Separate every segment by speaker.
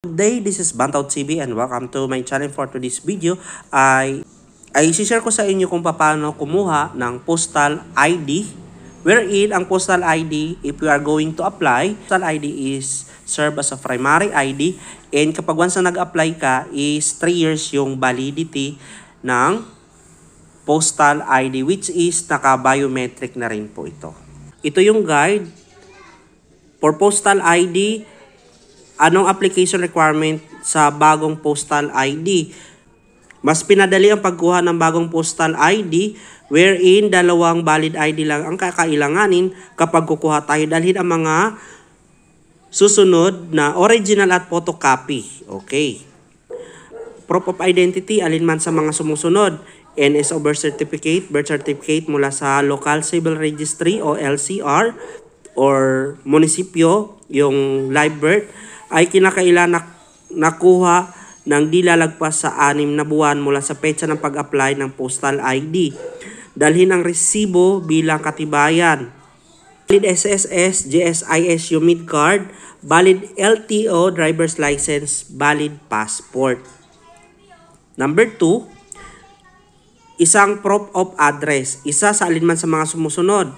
Speaker 1: Today, this is Bantaw TV and welcome to my channel. For today's video ay isi-share ko sa inyo kung paano kumuha ng postal ID, wherein ang postal ID, if you are going to apply, postal ID is serve as a primary ID, and kapag once na nag-apply ka is 3 years yung validity ng postal ID, which is naka-biometric na rin po ito. Ito yung guide for postal ID. Anong application requirement sa bagong postal ID? Mas pinadali ang pagkuha ng bagong postal ID, wherein dalawang valid ID lang ang kakailanganin kapag kukuha tayo, dalhin ang mga susunod na original at photocopy. Okay. Proof of identity, alinman sa mga sumusunod. NSO birth certificate mula sa local civil registry o LCR or munisipyo, yung live birth, ay kinakailangan nakuha ng di lalagpas sa 6 na buwan mula sa petsa ng pag-apply ng postal ID. Dalhin ang resibo bilang katibayan. Valid SSS, GSIS UMID card, valid LTO driver's license, valid passport. Number 2, isang proof of address. Isa sa alinman sa mga sumusunod.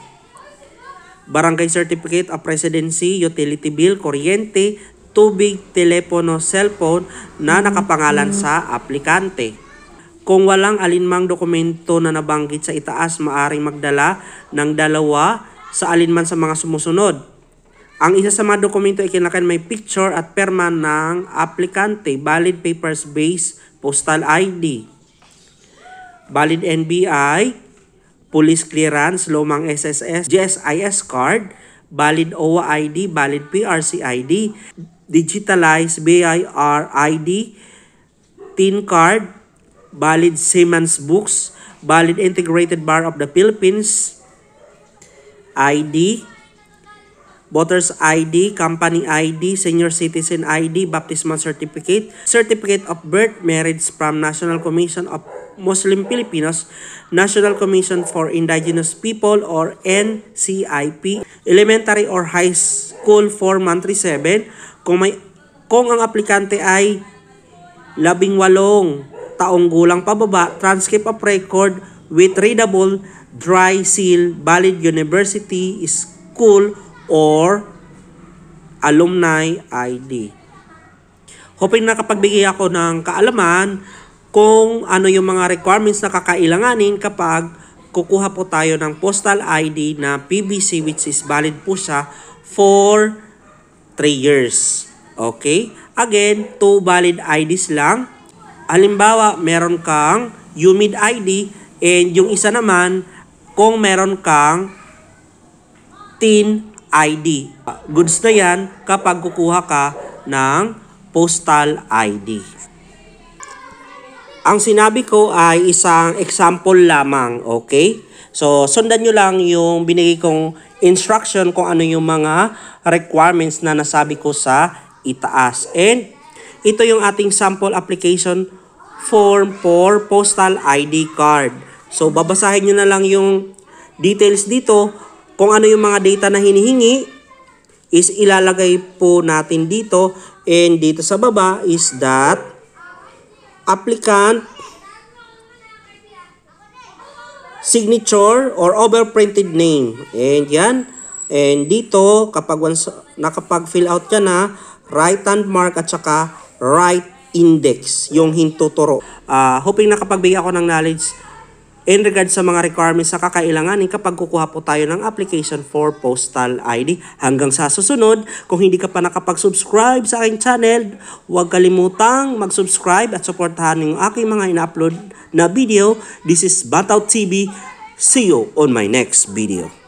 Speaker 1: Barangay certificate of residency, utility bill, kuryente, tubig, telepono, cellphone na nakapangalan sa aplikante. Kung walang alinmang dokumento na nabanggit sa itaas, maaring magdala ng dalawa sa alinman sa mga sumusunod. Ang isa sa mga dokumento ay kinakailangan may picture at perma ng aplikante, valid papers-based postal ID, valid NBI, police clearance, lumang SSS, GSIS card, valid OWA ID, valid PRC ID, digitalized BIR ID, TIN card, valid Siemens books, valid Integrated Bar of the Philippines ID, voters ID, company ID, senior citizen ID, baptismal certificate, certificate of birth, marriage from National Commission of Muslim Filipinos, National Commission for Indigenous People or NCIP, elementary or high school for monthly 7, kung ang aplikante ay 18 taong gulang pababa, transcript of record with readable dry seal, valid university, school, or alumni ID. Hoping nakapagbigay ako ng kaalaman kung ano yung mga requirements na kakailanganin kapag kukuha po tayo ng postal ID na PVC, which is valid po siya for 3 years. Okay? Again, 2 valid IDs lang. Halimbawa, meron kang UMID ID and yung isa naman kung meron kang TIN ID. Goods na yan kapag kukuha ka ng postal ID. Ang sinabi ko ay isang example lamang, okay? So, sundan nyo lang yung binigay kong instruction kung ano yung mga requirements na nasabi ko sa itaas. And ito yung ating sample application form for postal ID card. So, babasahin nyo na lang yung details dito. Kung ano yung mga data na hinihingi is ilalagay po natin dito. And dito sa baba is that applicant signature or overprinted name. And yan. And dito, kapag once nakapag-fill out ka na, right hand mark at saka right index, yung hintuturo. Hoping nakapagbigay ako ng knowledge in regards sa mga requirements na kakailanganin kapag kukuha po tayo ng application for postal ID. Hanggang sa susunod, kung hindi ka pa nakapag-subscribe sa aking channel, huwag kalimutang mag-subscribe at supportahan yung aking mga ina-upload na video. This is Bantaw TV. See you on my next video.